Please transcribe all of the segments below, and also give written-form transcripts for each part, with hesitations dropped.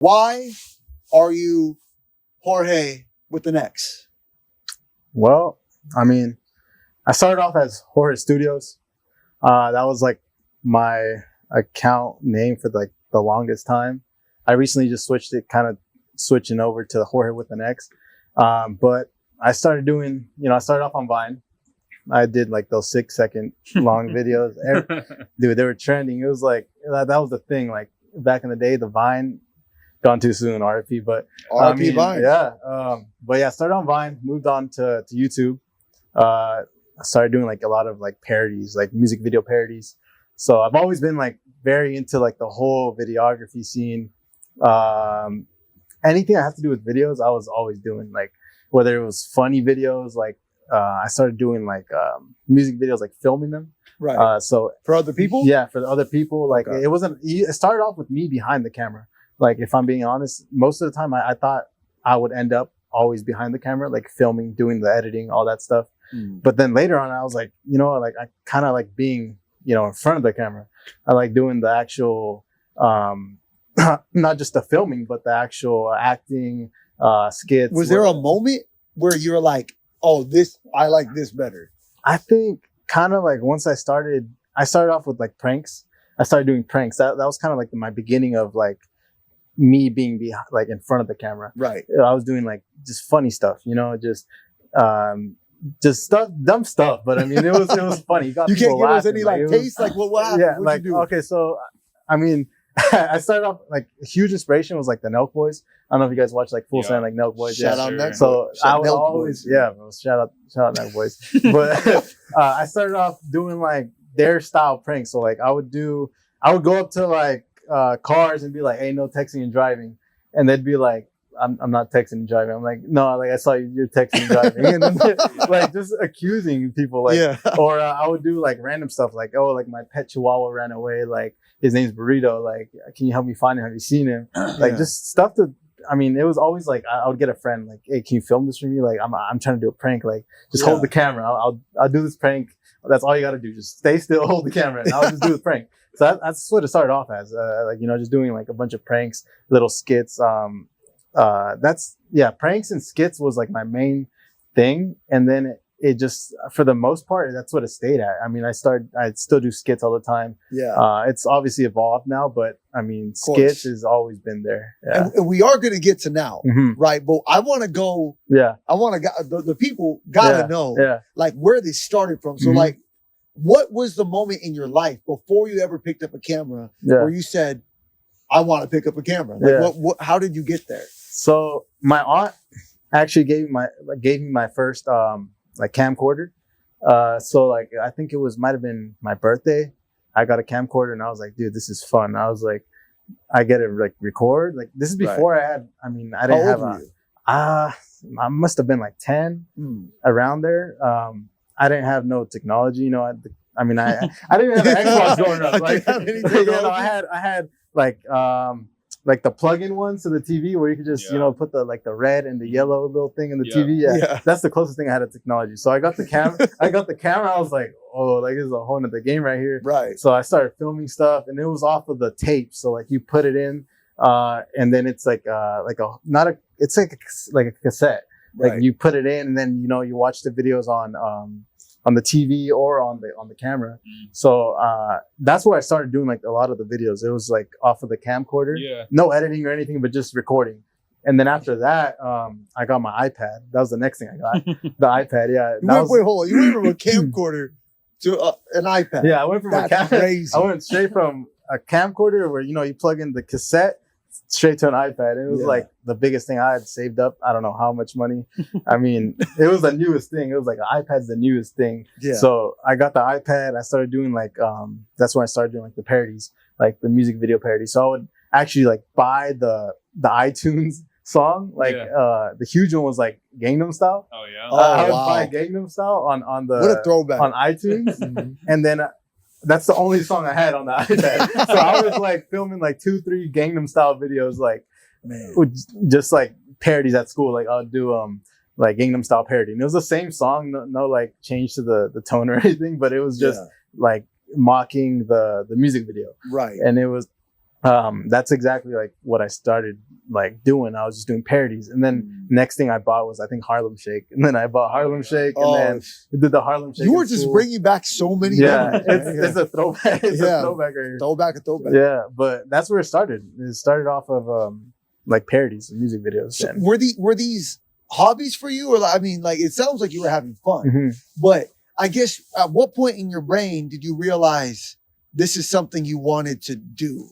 Why are you Jorge with an X? Well, I mean, I started off as Jorge Studios. That was like my account name for like the longest time. I recently just switching over to the Jorge with an X. But I started doing, I started off on Vine. I did like those 6-second long videos. Dude, they were trending. It was like, that was the thing. Like back in the day, the Vine, gone too soon, RIP, but RIP Vine. Yeah. But yeah, I started on Vine, moved on to YouTube. I started doing like a lot of like parodies, like music video parodies. So I've always been like very into like the whole videography scene. Anything I have to do with videos, I was always doing, like whether it was funny videos, like I started doing like music videos, like filming them. Right. So for other people? Yeah, for the other people. Like Okay. It started off with me behind the camera. Like if I'm being honest, most of the time I thought I would end up always behind the camera, like filming, doing the editing, all that stuff. But then later on, I was like, like I kind of like being, in front of the camera. I like doing the actual, not just the filming, but the actual acting, skits. Was there a moment where you were like, oh, I like this better? I think kind of like once I started off with like pranks. I started doing pranks. That was kind of like my beginning of like me being like in front of the camera. Right. I was doing like just funny stuff, just stuff, dumb stuff. But I mean, it was funny. You can't give us any like taste, like what happened? Yeah, What'd like you do? okay, so I mean, I started off like a huge inspiration was like the Nelk Boys. I don't know if you guys watch like Full Send, like Nelk Boys. Shout out Nelk. So I would Nelk always, Boys. yeah, bro, shout out Nelk Boys. But I started off doing like their style pranks. So like I would go up to like cars and be like, "Hey, no texting and driving," and they'd be like, I'm not texting and driving. I'm like, no, like I saw you're texting and driving, and then like just accusing people, like, Yeah. Or I would do like random stuff, like, oh, like my pet Chihuahua ran away, like his name's Burrito, like, can you help me find him? Have you seen him? Like just stuff that, I mean, it was always like I would get a friend, like, hey, can you film this for me? Like I'm trying to do a prank, like just hold the camera. I'll do this prank. That's all you got to do. Just stay still, hold the camera, and I'll just do the prank. So that's what it started off as, like just doing like a bunch of pranks, little skits. Pranks and skits was like my main thing, and then it just, for the most part, that's what it stayed at. I mean, I still do skits all the time. Yeah. It's obviously evolved now, but I mean, skits has always been there. Yeah. And we are going to get to now, right? But I want to go. Yeah. I want to. The people gotta know, like where they started from. So, like, what was the moment in your life before you ever picked up a camera where you said, "I want to pick up a camera"? Like, how did you get there? So my aunt actually gave me my first like camcorder. So like I think might have been my birthday. I got a camcorder and I was like, dude, this is fun. I was like, I get to like record. Like this is before I didn't have I must have been like 10 around there. I didn't have no technology, I didn't even have an Xbox growing up. Like, I had like the plug-in ones to the TV where you could just, put the red and the yellow little thing in the TV. Yeah. That's the closest thing I had to technology. So I got the camera. I was like, oh, like this is a whole nother game right here. Right. So I started filming stuff, and it was off of the tape. So like you put it in, and then it's like it's like a cassette. Like you put it in, and then you watch the videos on the TV or on the camera. So that's where I started doing like a lot of the videos. It was like off of the camcorder. Yeah. No editing or anything, but just recording. And then after that, I got my iPad. That was the next thing I got. The iPad, yeah. Hold on. You went from a camcorder to an iPad. Yeah, I went from crazy. I went straight from a camcorder where you plug in the cassette straight to an iPad. And it was like the biggest thing I had saved up. I don't know how much money. I mean, it was the newest thing. It was like iPad's the newest thing. Yeah. So I got the iPad. I started doing like, that's when I started doing like the parodies, like the music video parodies. So I would actually like buy the iTunes song. Like the huge one was like Gangnam Style. Oh yeah. I would buy Gangnam Style on the, what a throwback, on iTunes. And then that's the only song I had on the iPad. So I was like filming like 2-3 Gangnam Style videos, like just like parodies at school. Like I'll do like Gangnam Style parody, and it was the same song, no like change to the tone or anything, but it was just like mocking the music video. Right. And it was That's exactly like what I started like doing. I was just doing parodies, and then next thing I bought was I think Harlem Shake, and then I bought Harlem Shake, and then we did the Harlem Shake. You were just bringing back so many. Yeah, it's a throwback. It's a throwback right here. Throwback. Yeah, but that's where it started. It started off of like parodies and music videos. So were these hobbies for you, or I mean, like it sounds like you were having fun, but I guess at what point in your brain did you realize this is something you wanted to do?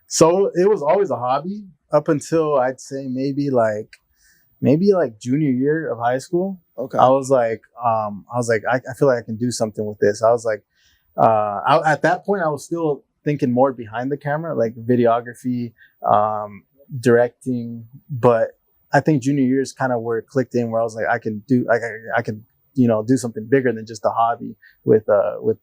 So it was always a hobby up until I'd say maybe like junior year of high school. Okay. I was like, I feel like I can do something with this. I was like, at that point I was still thinking more behind the camera, like videography, directing, but I think junior year is kind of where it clicked in, where I was like, I can do something bigger than just a hobby with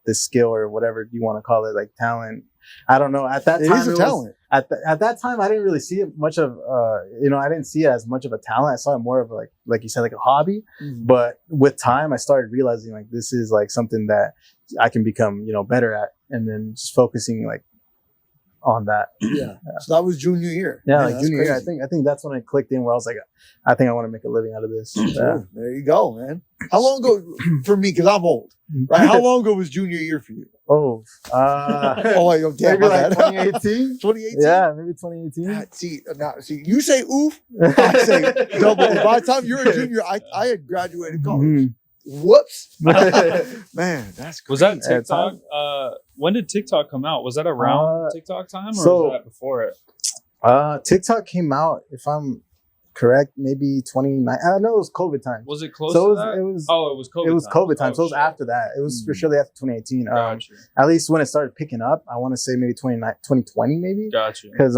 this skill or whatever you want to call it, like talent. I don't know. At that time, it is a talent. At that time, I didn't really see it much of, I didn't see it as much of a talent. I saw it more of like you said, like a hobby. But with time, I started realizing like this is like something that I can become, better at, and then just focusing like on that. Yeah. So that was junior year. Yeah, like junior year. I think that's when it clicked in, where I was like, I think I want to make a living out of this. Yeah. There you go, man. How long ago for me? Because I'm old, right? How long ago was junior year for you? Oh, maybe like 2018. 2018. Yeah, maybe 2018. See, you say oof, I say double. By the time you're a junior, I had graduated college. Whoops, man, that's crazy. Was that TikTok? When did TikTok come out? Was that around TikTok time, or was that before it? TikTok came out, if I'm correct, maybe 29. I know it was COVID time. Was it close to that? It was COVID. It was COVID time. So it was after that. It was for surely after 2018. Gotcha. At least when it started picking up, I want to say maybe 2020, maybe. Gotcha. Because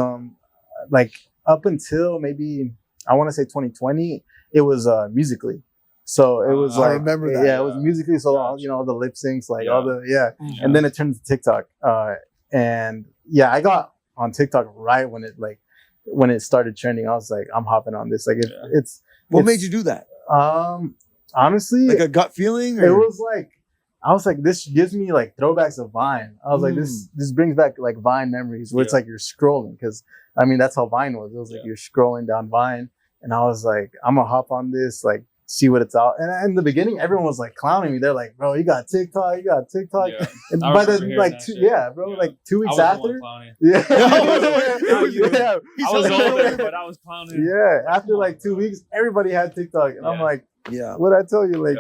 like up until maybe I want to say 2020, it was Musical.ly. So it was I remember that. Yeah, it was Musical.ly. So all the lip syncs, like all the and then it turned to TikTok. And yeah, I got on TikTok right when it started trending. I was like, I'm hopping on this. Like what made you do that? Honestly, like a gut feeling. Or? It was like I was like, this gives me like throwbacks of Vine. I was like, this brings back like Vine memories where it's like you're scrolling, because I mean that's how Vine was. It was like you're scrolling down Vine, and I was like, I'm gonna hop on this, like see what it's out. And in the beginning, everyone was like clowning me. They're like, bro, you got TikTok. Yeah. And by the like, like 2 weeks after, I was older, but I was clowning. Yeah, after like 2 weeks, everybody had TikTok, and I'm like, what I tell you, like,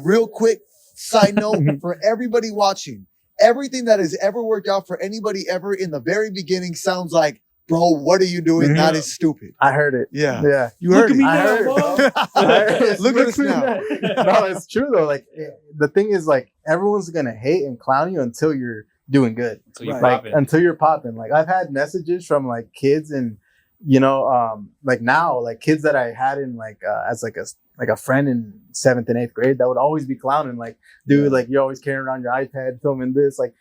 real quick side note for everybody watching, everything that has ever worked out for anybody ever in the very beginning sounds like, bro, what are you doing? That is stupid. I heard it. Yeah. You heard me I now, heard Look at us now. No, it's true though. Like the thing is, like everyone's gonna hate and clown you until you're doing good. Until you're popping. Like I've had messages from like kids and like now, like kids that I had in like as like a friend in 7th and 8th grade that would always be clowning, like, dude, like you're always carrying around your iPad filming this, like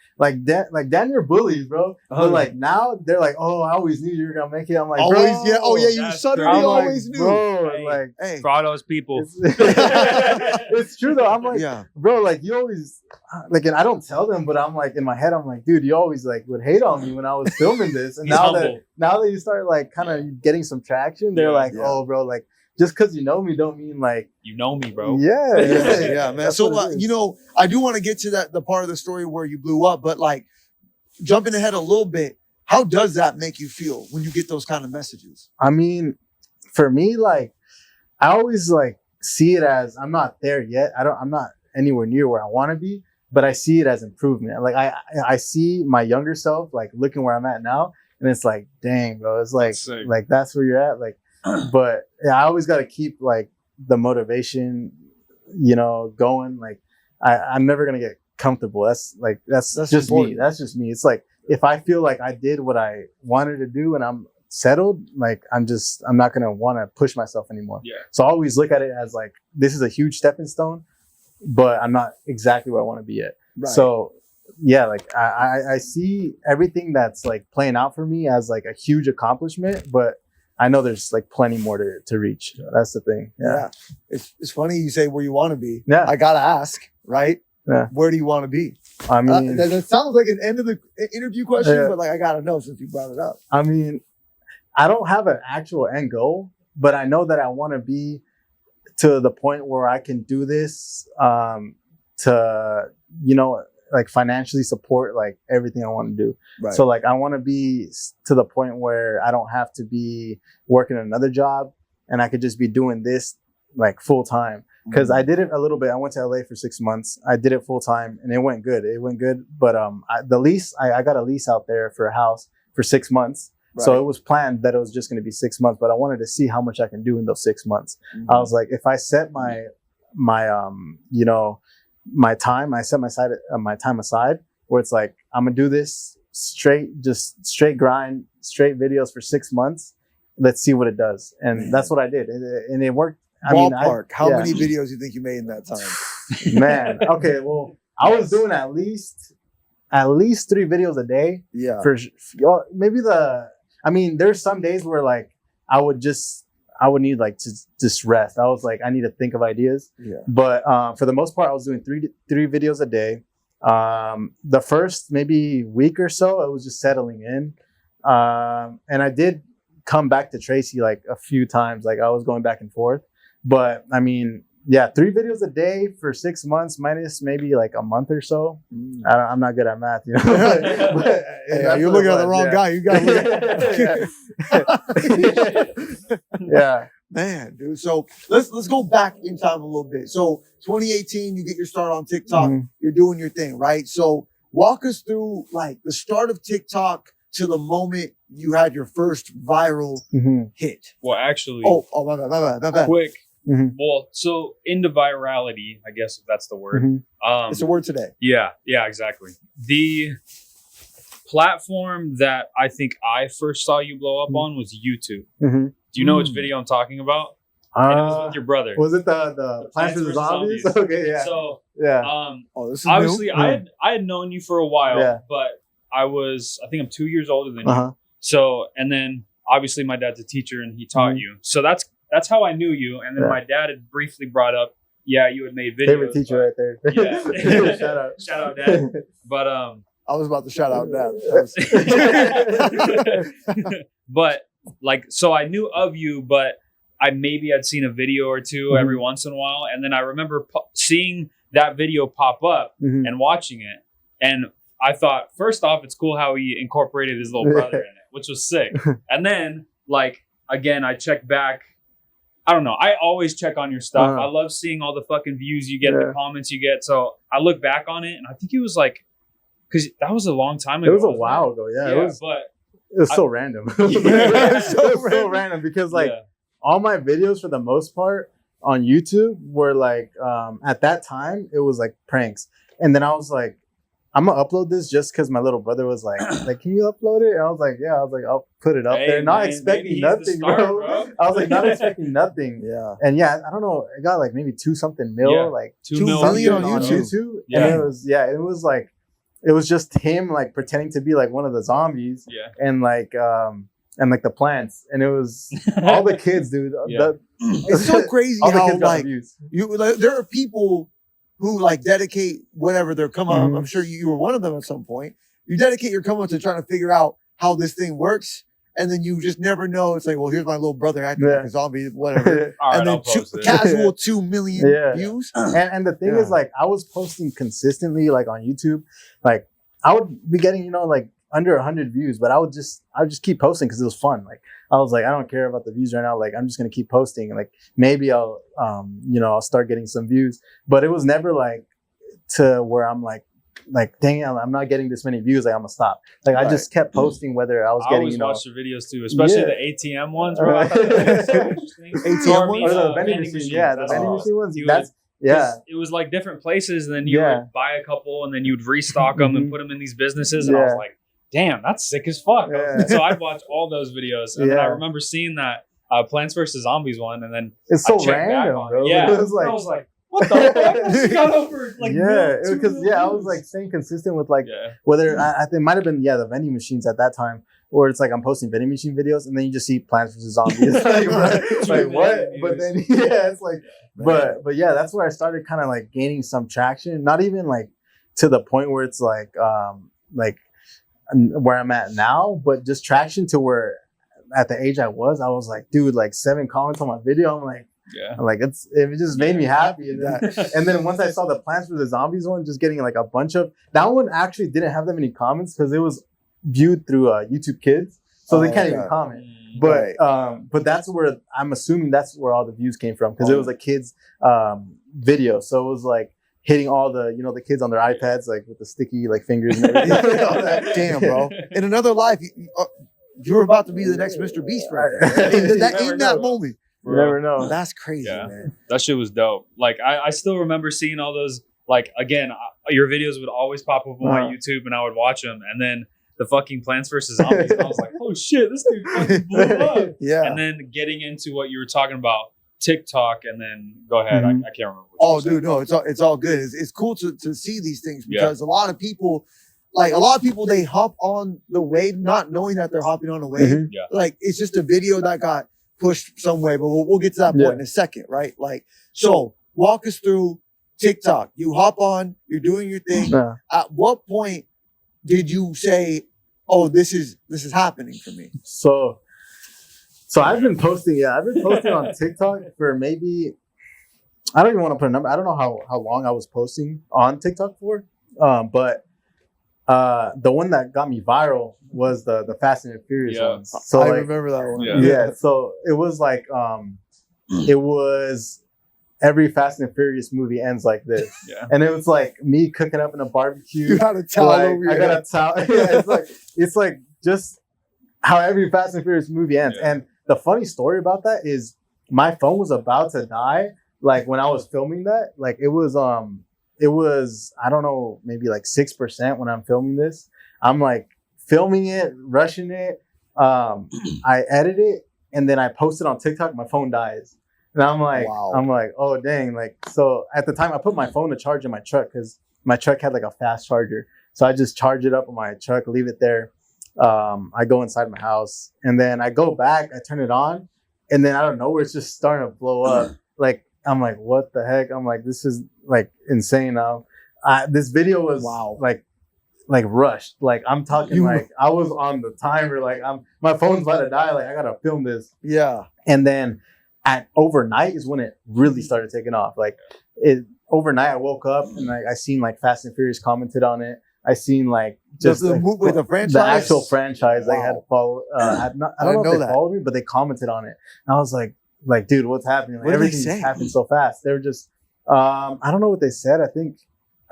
damn, you're bullies, bro. But like now they're like, oh, I always knew you were gonna make it. I'm like, always, bro, you suddenly always knew. Bro, for all those people. It's true though. I'm like, bro, like you always like, and I don't tell them, but I'm like in my head, I'm like, dude, you always like would hate on me when I was filming this, and now that you start like kind of getting some traction, they're like, oh, bro, like. Just because you know me don't mean like you know me, bro. Yeah, man. So I do want to get to the part of the story where you blew up, but like jumping ahead a little bit, how does that make you feel when you get those kind of messages? I mean, for me, like I always like see it as I'm not there yet. I'm not anywhere near where I want to be, but I see it as improvement. Like I see my younger self like looking where I'm at now, and it's like, dang, bro, it's like that's where you're at, like. But I always got to keep like the motivation, going. Like I'm never gonna get comfortable. That's just me. That's just me. It's like if I feel like I did what I wanted to do and I'm settled, like I'm not gonna want to push myself anymore. Yeah. So I always look at it as like this is a huge stepping stone, but I'm not exactly where I want to be yet. Right. So yeah, like I see everything that's like playing out for me as like a huge accomplishment, but I know there's like plenty more to reach. That's the thing. Yeah. It's funny you say where you want to be. Yeah. I got to ask, right? Yeah. Where do you want to be? I mean, that sounds like an end of the interview question, but like I gotta know since you brought it up. I mean, I don't have an actual end goal, but I know that I want to be to the point where I can do this to, you know, like financially support like everything I want to do. Right. So like I want to be to the point where I don't have to be working another job and I could just be doing this like full time. Because I did it a little bit. I went to LA for 6 months. I did it full time and it went good. But the lease, I got a lease out there for a house for 6 months. Right. So it was planned that it was just going to be 6 months, but I wanted to see how much I can do in those 6 months. I was like, if I set my you know, my time, I set my time aside where it's like, I'm going to do this straight grind, straight videos for 6 months. Let's see what it does. And that's what I did. And it worked. Ballpark. How many videos do you think you made in that time? Man. Okay. Well, I was doing at least 3 videos a day. Yeah. For maybe there's some days where like I would need like to just rest. I was like, I need to think of ideas. Yeah. But for the most part, I was doing three videos a day. The first maybe week or so, it was just settling in. And I did come back to Tracy like a few times. Like I was going back and forth. But I mean, yeah, 3 videos a day for 6 months minus maybe like a month or so. I'm not good at math, you know. but you're looking at the wrong guy. You got yeah, man, dude. So let's go back in time a little bit. So 2018, you get your start on TikTok. You're doing your thing, right? So walk us through like the start of TikTok to the moment you had your first viral hit. Well, actually, my bad. Quick. Well, so into virality, I guess if that's the word. It's a word today. Yeah, exactly. The platform that I think I first saw you blow up on was YouTube. Do you know which video I'm talking about? And it was with your brother. Was it the Plants vs. Zombies? Okay, yeah. So, this is obviously new? I had known you for a while, but I think I'm 2 years older than you. So, and then obviously my dad's a teacher and he taught you. So that's how I knew you. And then my dad had briefly brought up, you had made videos. Favorite teacher right there. Yeah. Shout out, Dad. But I was about to shout out Dad. But like, so I knew of you, but I'd seen a video or two every once in a while. And then I remember seeing that video pop up and watching it. And I thought, first off, it's cool how he incorporated his little brother in it, which was sick. And then, like, again, I checked back. I don't know. I always check on your stuff. I love seeing all the fucking views you get, the comments you get. So I look back on it, and I think it was like, because that was a long time ago. It was a while ago, yeah. It was so random. It was so random because, like, all my videos for the most part on YouTube were like, at that time, it was like pranks. And then I was like, I'm gonna upload this just because my little brother was like, can you upload it? And I was like, yeah. I was like, I'll put it up there. Not expecting nothing, bro. I was like, not expecting nothing. Yeah. And I don't know. It got like maybe 2-something mil, like 2 million on YouTube. Yeah. And it was like, it was just him like pretending to be like one of the zombies. Yeah. And like the plants, and it was all the kids, dude. It's so crazy how like there are people who like dedicate whatever their come up. I'm sure you were one of them at some point. You dedicate your come up to trying to figure out how this thing works. And then you just never know. It's like, well, here's my little brother acting like a zombie, whatever. And then casual 2 million views. And the thing is, like, I was posting consistently, like on YouTube. Like, I would be getting, like under 100 views, but I would just keep posting because it was fun. Like, I was like, I don't care about the views right now. Like, I'm just gonna keep posting. And like, maybe I'll I'll start getting some views. But it was never like to where I'm like, dang it, I'm not getting this many views. Like, I'm gonna stop. Like, I just kept posting whether I was getting. I always watch the videos too, especially the ATM ones. Bro. I thought that was so interesting. ATM ones, or the vending machine. Yeah, the vending machine ones. It was like different places, and then you would buy a couple, and then you'd restock them and put them in these businesses. And I was like, damn, that's sick as fuck. So I'd watch all those videos, and then I remember seeing that Plants vs. Zombies one, and then it's so random, bro. Yeah, I was like, what the fuck? Got over like because I was like staying consistent with like whether I think it might have been the vending machines at that time, or it's like I'm posting vending machine videos, and then you just see Plants vs. Zombies. like what? But then it's like, but that's where I started kind of like gaining some traction. Not even like to the point where it's like where I'm at now, but just traction to where at the age I was like, dude, like 7 comments on my video. I'm like, it just made me happy. And then once I saw the Plants vs. Zombies one, just getting like a bunch of, that one actually didn't have that many comments because it was viewed through YouTube Kids, so they can't even comment. But that's where I'm assuming that's where all the views came from, because it was a kids video, so it was like hitting all the the kids on their iPads like with the sticky like fingers and everything. Damn, bro! In another life, you're about to be the next Mr. Beast, right? In that moment. You never know. That's crazy, man. That shit was dope. Like I still remember seeing all those. Like again, your videos would always pop up on my YouTube, and I would watch them. And then the fucking Plants vs. Zombies, and I was like, oh shit, this dude fucking blew up. Yeah. And then getting into what you were talking about, TikTok, and then go ahead. I can't remember. Dude, no, it's all good. It's cool to see these things, because a lot of people, they hop on the wave not knowing that they're hopping on a wave. Yeah. Like it's just a video that got pushed some way, but we'll get to that point in a second, right? Like, so walk us through TikTok. You hop on, you're doing your thing. Yeah. At what point did you say, "Oh, this is happening for me"? So I've been posting on TikTok for maybe, I don't even want to put a number. I don't know how long I was posting on TikTok for, but the one that got me viral was the Fast and Furious ones. So I remember that one. Yeah. So it was like it was every Fast and Furious movie ends like this. Yeah. And it was like me cooking up in a barbecue. You got a towel over your head. I got a towel. Yeah, it's like just how every Fast and Furious movie ends. Yeah. And the funny story about that is my phone was about to die. Like when I was filming that, like it was I don't know, maybe like 6% when I'm filming this. I'm like filming it, rushing it. I edit it, and then I post it on TikTok. My phone dies, and I'm like, oh dang! Like, so at the time, I put my phone to charge in my truck because my truck had like a fast charger. So I just charge it up on my truck, leave it there. I go inside my house, and then I go back. I turn it on, and then out of nowhere, it's just starting to blow up. Like, I'm like, what the heck? I'm like, this is like insane now. This video was like rushed. Like I'm talking like I was on the timer. Like my phone's about to die. Like I gotta film this. Yeah. And then at overnight is when it really started taking off. Like overnight, I woke up and I seen like Fast and Furious commented on it. I seen like just the franchise, the actual franchise. They had to follow. I don't know if they followed me, but they commented on it. And I was like, dude, what's happening? Like, what everything's happening so fast. They were just, I don't know what they said. I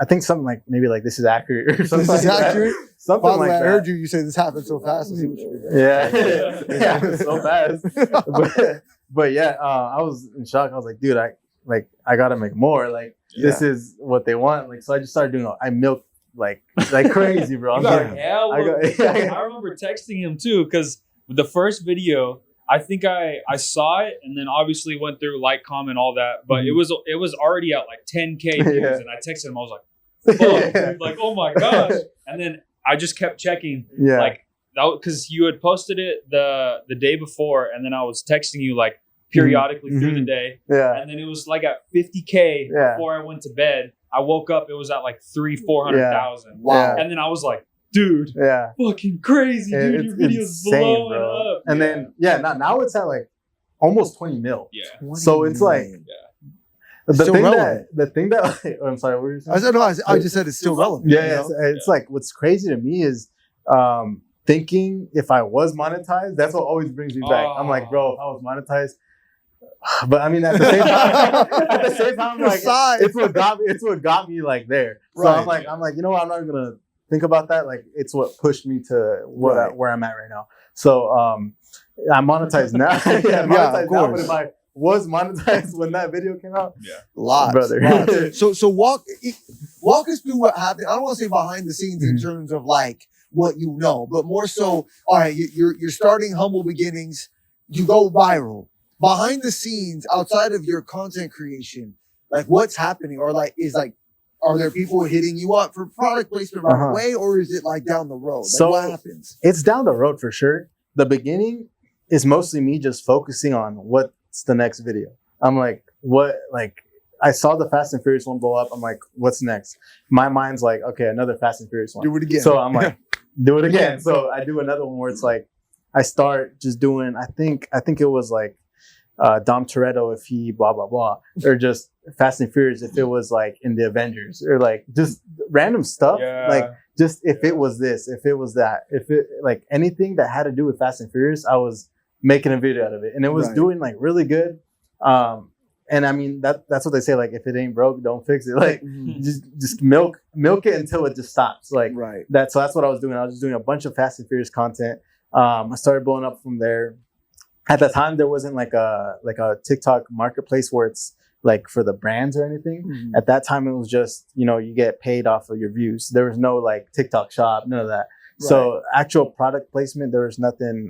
think something like maybe like this is accurate or something. This is like accurate. Something like that. I heard you say this happened so fast. Yeah, it happened so fast. But yeah, I was in shock. I was like, dude, I gotta make more. Like this is what they want. Like so, I just started doing. I milked like crazy, bro. I remember texting him too, because the first video, I think I saw it, and then obviously went through like, comment, all that, but it was already at like 10K views, and I texted him. I was like, fuck, dude, like, oh my gosh. And then I just kept checking, like, because you had posted it the day before, and then I was texting you like periodically through the day, and then it was like at 50K before I went to bed. I woke up, it was at like 400,000. Wow. And then I was like, dude, fucking crazy, dude. Your video's blowing up. And then, now it's at like almost 20 mil. Yeah. So it's like, the thing that I'm sorry, what were you saying? I just said it's still relevant. Yeah, it's like, what's crazy to me is thinking if I was monetized, that's what always brings me back. I'm like, bro, if I was monetized, but I mean, at the same time, like, it's what got me like there. So I'm like, you know what? I'm not gonna think about that. Like, it's what pushed me to where I'm at right now. So I'm monetized now. Monetized now. But if I was monetized when that video came out, lots, brother. So walk us through what happened. I don't want to say behind the scenes in terms of like what you know, but more so, all right, you're starting humble beginnings. You go viral. Behind the scenes, outside of your content creation, like what's happening, or like are there people hitting you up for product placement right away, or is it like down the road? Like, so what happens? It's down the road for sure. The beginning is mostly me just focusing on what's the next video. I'm like, I saw the Fast and Furious one blow up. I'm like, what's next? My mind's like, okay, another Fast and Furious one. Do it again. So I'm like, do it again. So I do another one where it's like, I start just doing, I think it was like Dom Toretto if he blah, blah, blah. Or just Fast and Furious if it was like in the Avengers. Or like just random stuff. Yeah. Like just if it was this, if it was that. If it like anything that had to do with Fast and Furious, I was making a video out of it. And it was doing like really good. And I mean, that's what they say. Like, if it ain't broke, don't fix it. Like, just milk it until it just stops. Like that. So that's what I was doing. I was just doing a bunch of Fast and Furious content. I started blowing up from there. At the time, there wasn't like a TikTok marketplace where it's like for the brands or anything. At that time, it was just, you get paid off of your views. There was no like TikTok shop, none of that. So actual product placement, there was nothing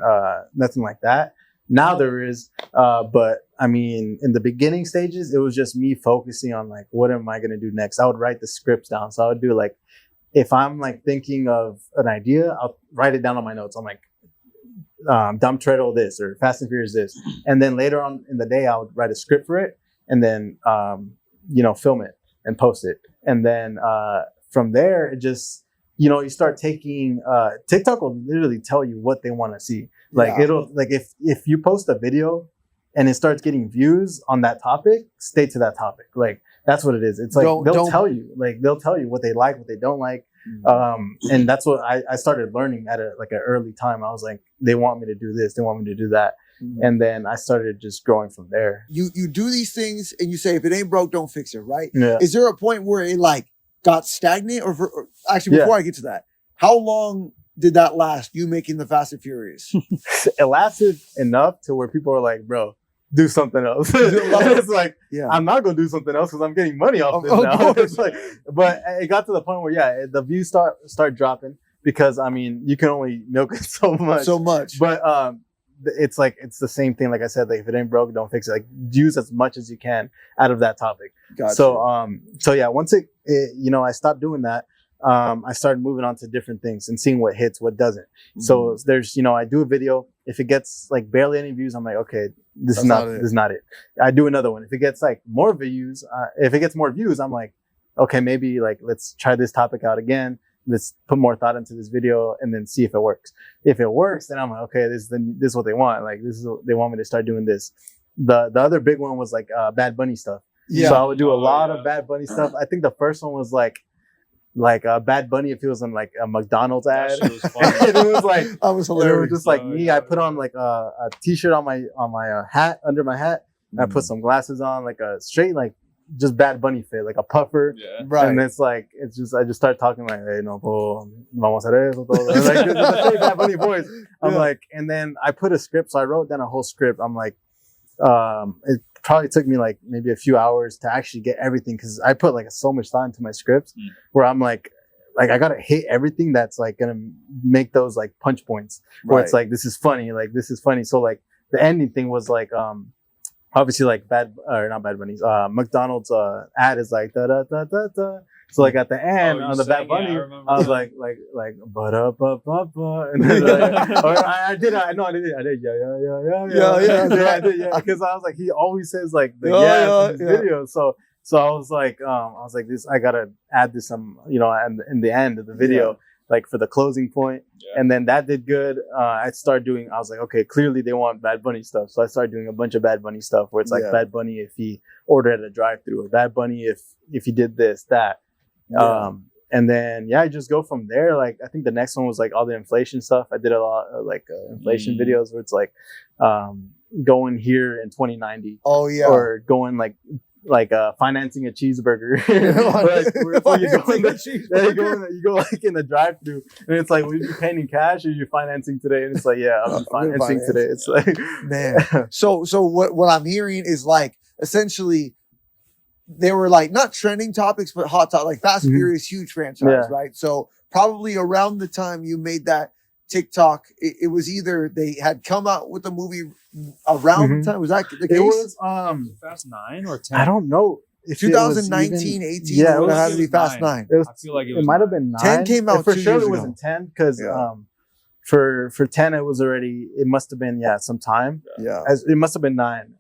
like that. Now there is, but I mean, in the beginning stages, it was just me focusing on like, what am I going to do next? I would write the scripts down. So I would do like, if I'm like thinking of an idea, I'll write it down on my notes. I'm like, Dom Toretto this or Fast and Furious this. And then later on in the day, I would write a script for it and then, film it and post it. And then from there, it just, you start taking, TikTok will literally tell you what they want to see. Like it'll like if you post a video and it starts getting views on that topic, stay to that topic. Like that's what it is. It's like they'll tell you what they like, what they don't like. And that's what I started learning at an early time. I was like, they want me to do this, they want me to do that. And then I started just growing from there. You do these things and you say, if it ain't broke, don't fix it, right? Yeah. Is there a point where it like got stagnant or actually before I get to that, how long did that last, you making the Fast and Furious? It lasted enough to where people are like, bro, do something else. It's like, I'm not going to do something else because I'm getting money off this now. It's like, but it got to the point where, the views start dropping because, I mean, you can only milk it so much. But it's like, it's the same thing. Like I said, like if it ain't broke, don't fix it. Like use as much as you can out of that topic. Gotcha. So yeah, once it I stopped doing that. I started moving on to different things and seeing what hits, what doesn't. So there's, I do a video. If it gets like barely any views, I'm like, okay, this is not it. I do another one. If it gets like more views, I'm like, okay, maybe like, let's try this topic out again. Let's put more thought into this video and then see if it works. If it works, then I'm like, okay, this is what they want. Like, they want me to start doing this. The other big one was like, Bad Bunny stuff. So I would do a lot of Bad Bunny stuff. I think the first one was like Bad Bunny if he was on like a McDonald's ad. That shit was funny. And it was like, that was hilarious. It was just like me. I put on like a t-shirt on my hat, under my hat. And I put some glasses on, like a straight, like just Bad Bunny fit, like a puffer. Yeah. Right. And I just start talking like, hey, no, vamos a hacer eso todo. Like the straight Bad Bunny voice. I'm like, and then I put a script. So I wrote down a whole script. I'm like, it probably took me like maybe a few hours to actually get everything because I put like so much thought into my scripts where I'm like I gotta hit everything that's like gonna make those like punch points where it's like this is funny. So like the ending thing was like obviously like not Bad Bunny's McDonald's ad is like da da da da da. So like at the end on the Bad Bunny, I was like ba da ba ba ba, and then I did yeah because I was like he always says like the in his video, so I was like this I gotta add this and in the end of the video like for the closing point, and then that did good. I was like okay, clearly they want Bad Bunny stuff, so I started doing a bunch of Bad Bunny stuff where it's like Bad Bunny if he ordered at a drive-thru, or Bad Bunny if he did this that. And then I just go from there. Like I think the next one was like all the inflation stuff. I did a lot of like inflation videos where it's like going here in 2090. Oh yeah. Or going like financing a cheeseburger. You go like in the drive-thru and it's like, will you be paying in cash or are you financing today? And it's like, I'll be financing today. It's like, man. So what I'm hearing is like essentially they were like not trending topics, but hot topics, like Fast and Furious, huge franchise, right? So probably around the time you made that TikTok, it was either they had come out with a movie around the time. Was that the case? It was Fast 9 or 10. I don't know. 2019, 18. Yeah, it would have to be Fast 9. I feel like it might have been 9. 10 came out for 2 sure. years It ago. wasn't 10 because For 10, it must have been, some time. Yeah. It must have been 9.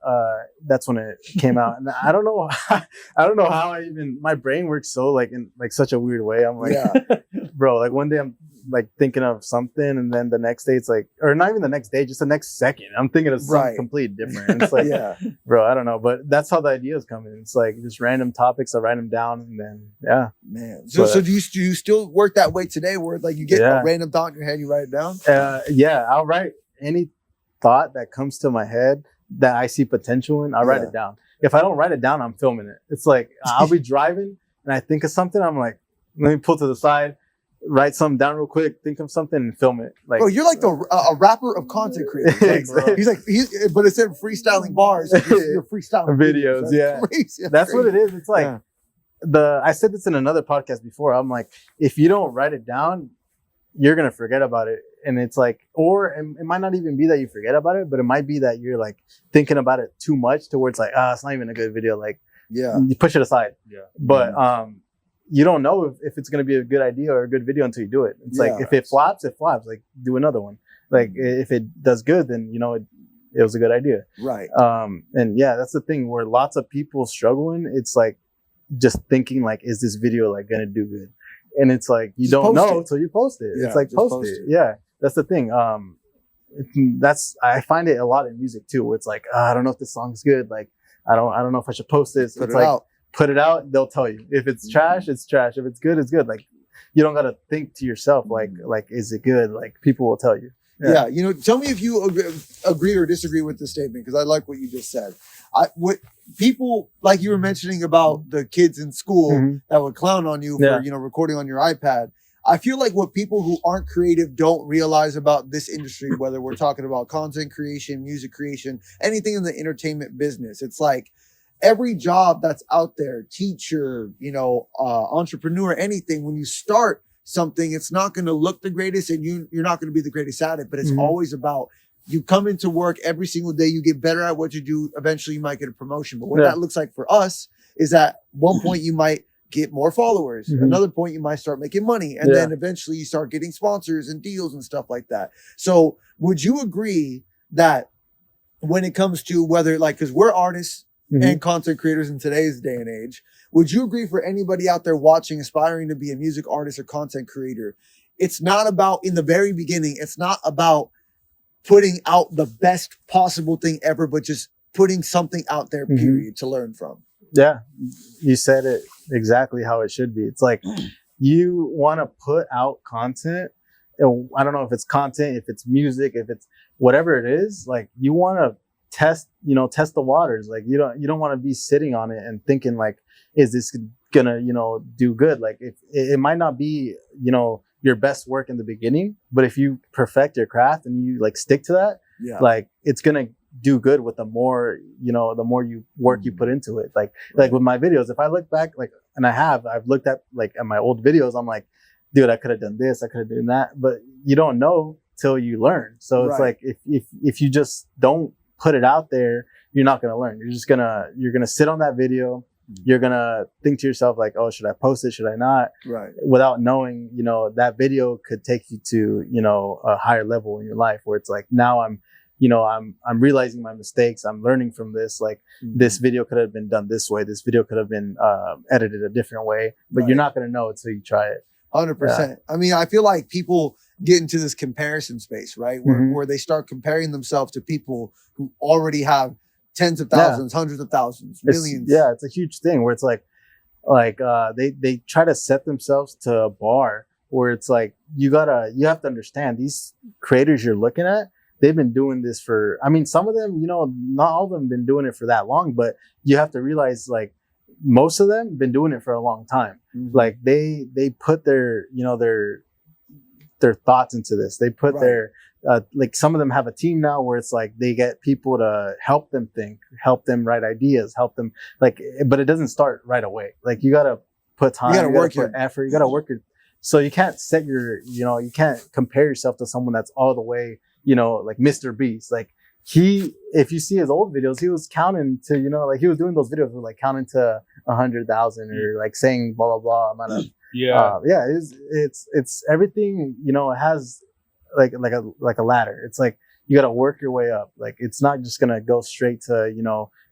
That's when it came out. And I don't know, how my brain works so like in like such a weird way. I'm like, bro, like one day I'm like thinking of something, and then the next day it's like, or not even the next day, just the next second, I'm thinking of something completely different. And it's like, bro, I don't know, but that's how the ideas come in. It's like just random topics. I write them down, and then man. So do you still work that way today, where like you get a random thought in your head, you write it down? I'll write any thought that comes to my head that I see potential in. I'll write it down. If I don't write it down, I'm filming it. It's like I'll be driving and I think of something. I'm like, let me pull to the side, write something down real quick, think of something, and film it. Like, bro, you're like a rapper of content creators. Like, exactly. But instead of freestyling bars, you're freestyling videos. That's what it is. It's like I said this in another podcast before. I'm like, if you don't write it down, you're gonna forget about it. And it's like, or it might not even be that you forget about it, but it might be that you're like thinking about it too much to where it's like, it's not even a good video. Like, you push it aside. But you don't know if it's going to be a good idea or a good video until you do it. It's like, if it flops, it flops. Like, do another one. Like, if it does good, then, it was a good idea. Right. And that's the thing where lots of people struggling. It's like just thinking like, is this video like going to do good? And it's like, you don't know until you post it. It's like, post it. Yeah. That's the thing. I find it a lot in music too, where it's like, I don't know if this song's good. Like, I don't know if I should post this. It's like, put it out. They'll tell you. If it's trash, it's trash. If it's good, it's good. Like, you don't got to think to yourself, like, is it good? Like, people will tell you. Yeah. Tell me if you agree or disagree with this statement, because I like what you just said. What people, like you were mentioning about the kids in school that would clown on you for, recording on your iPad. I feel like what people who aren't creative don't realize about this industry, whether we're talking about content creation, music creation, anything in the entertainment business, it's like every job that's out there, teacher, entrepreneur, anything, when you start something, it's not going to look the greatest and you're not going to be the greatest at it, but it's always about you come into work every single day, you get better at what you do. Eventually you might get a promotion. But what that looks like for us is at one point you might get more followers. Another point, you might start making money. And then eventually you start getting sponsors and deals and stuff like that. So would you agree that when it comes to whether, like, because we're artists and content creators in today's day and age, would you agree for anybody out there watching, aspiring to be a music artist or content creator, it's not about, in the very beginning, it's not about putting out the best possible thing ever, but just putting something out there, period, to learn from? Yeah, you said it exactly how it should be. It's like you want to put out content. I don't know if it's content, if it's music, if it's whatever it is. Like, you want to test the waters. Like, you don't want to be sitting on it and thinking like, is this gonna do good? Like, if it might not be your best work in the beginning, but if you perfect your craft and you like stick to that, like, it's gonna do good with the more you work you put into it. Like with my videos, if I look back, like, and I've looked at like at my old videos, I'm like, dude, I could have done this, I could have done that, but you don't know till you learn. So it's like, if you just don't put it out there, you're not going to learn. You're going to sit on that video. You're going to think to yourself like, oh, should I post it? Should I not? Right. Without knowing, that video could take you to, a higher level in your life where it's like, now I'm realizing my mistakes. I'm learning from this. Like, this video could have been done this way. This video could have been edited a different way, but you're not going to know until you try it. 100%. I mean, I feel like people get into this comparison space, right? Where they start comparing themselves to people who already have tens of thousands, hundreds of thousands, millions. It's a huge thing where it's like they try to set themselves to a bar where it's like, you have to understand these creators you're looking at, they've been doing this for, I mean, some of them, not all of them been doing it for that long, but you have to realize like most of them been doing it for a long time. Like they put their thoughts into this. They put their, like, some of them have a team now where it's like they get people to help them think, help them write ideas, help them like, but it doesn't start right away. Like, you got to put time, you got to work your effort, you got to work your, so you can't set your, you can't compare yourself to someone that's all the way, like Mr. Beast. Like, if you see his old videos, he was counting to, like, he was doing those videos with like counting to 100,000 or like saying blah, blah, blah amount of, it's everything, it has like a ladder. It's like you got to work your way up. Like it's not just gonna go straight to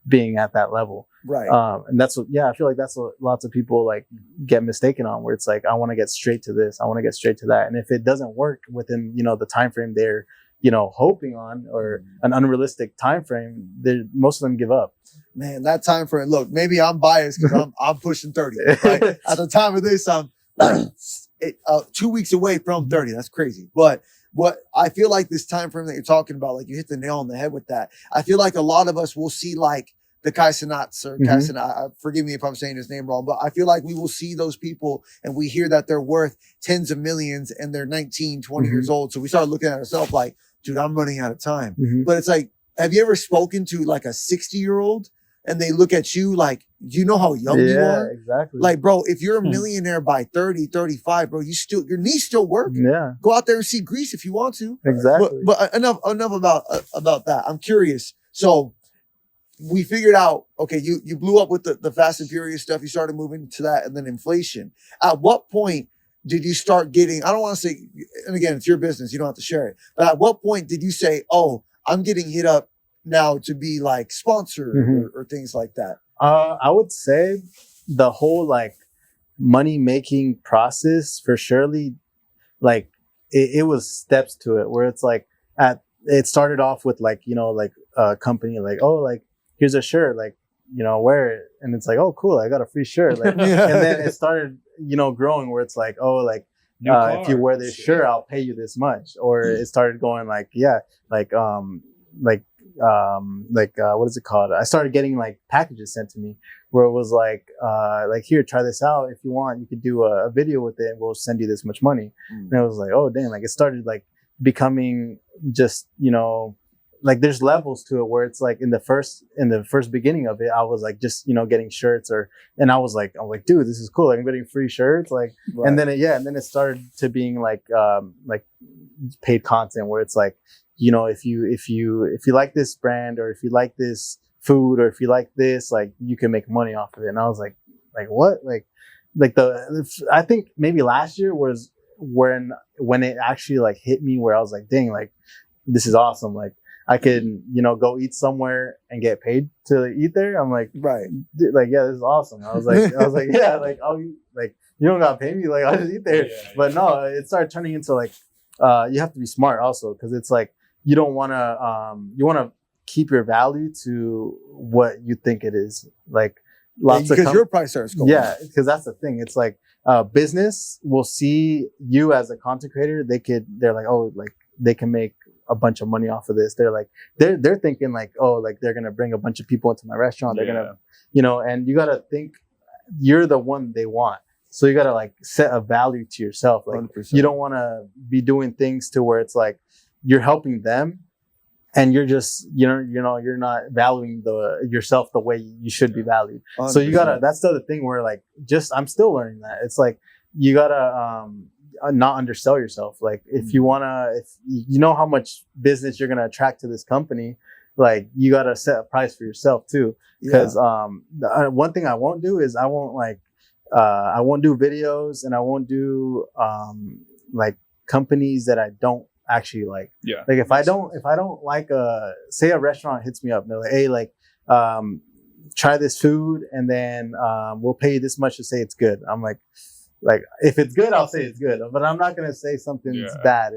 being at that level. Right. And that's what I feel like that's what lots of people like get mistaken on, where it's like I want to get straight to this, I want to get straight to that, and if it doesn't work within the time frame they're hoping on, or an unrealistic time frame, most of them give up. Man, that time frame. Look, maybe I'm biased because I'm pushing 30. Right? At the time of this, I'm 2 weeks away from 30. That's crazy. But what I feel like this time frame that you're talking about, like you hit the nail on the head with that. I feel like a lot of us will see like the Kai Cenats or Kai Cenat, forgive me if I'm saying his name wrong, but I feel like we will see those people and we hear that they're worth tens of millions and they're 19, 20 years old. So we start looking at ourselves like, dude, I'm running out of time. But it's like, have you ever spoken to like a 60-year-old and they look at you like, do you know how young you are? Exactly. Like, bro, if you're a millionaire by 30, 35, bro, your knees still work. Yeah. Go out there and see Greece if you want to. Exactly. But enough about that. I'm curious. So we figured out, okay, you blew up with the Fast and Furious stuff. You started moving to that, and then inflation. At what point did you start getting, I don't want to say, and again, it's your business, you don't have to share it, but at what point did you say, oh, I'm getting hit up now to be like sponsored or things like that? I would say the whole like money making process for surely, like it was steps to it, where it's like it started off with like, like a company like, oh, like here's a shirt, like, wear it. And it's like, oh, cool, I got a free shirt. Like, and then it started, growing where it's like, oh, like, if you wear this shirt, I'll pay you this much. Or it started going like, what is it called? I started getting like packages sent to me where it was like here, try this out. If you want, you could do a video with it and we'll send you this much money. And I was like, oh, dang, like it started like becoming just, like there's levels to it where it's like in the first beginning of it, I was like just, getting shirts and I'm like, dude, this is cool. Like I'm getting free shirts. Like, and then it started to being like paid content where it's like, if you like this brand or if you like this food or if you like this, like you can make money off of it. And I was like what? I think maybe last year was when it actually like hit me where I was like, dang, like this is awesome. Like I could, go eat somewhere and get paid to eat there. I'm like, right. Dude, like, yeah, this is awesome. I was like, yeah, like, like, you don't gotta pay me. Like, I'll just eat there. Yeah. But no, it started turning into like, you have to be smart also. Cause it's like, you don't want to, you want to keep your value to what you think it is. Like because your price starts going up. Yeah. Cause that's the thing. It's like, business will see you as a content creator. They're like, oh, like they can make a bunch of money off of this. They're like, they're thinking like, oh, like they're going to bring a bunch of people into my restaurant. They're going to, and you got to think you're the one they want. So you got to like set a value to yourself. Like 100%. You don't want to be doing things to where it's like you're helping them and you're just, you're not valuing yourself the way you should be valued. 100%. So you that's the other thing where like, I'm still learning that. It's like, you gotta, not undersell yourself. Like if you know how much business you're going to attract to this company, like you got to set a price for yourself too. Because one thing I won't do is I won't do videos and I won't do like companies that I don't actually like. Yeah. Like if I don't like say a restaurant hits me up and they're like, hey, like try this food and then we'll pay you this much to say it's good. I'm like if it's good, I'll say it's good, but I'm not gonna say something's bad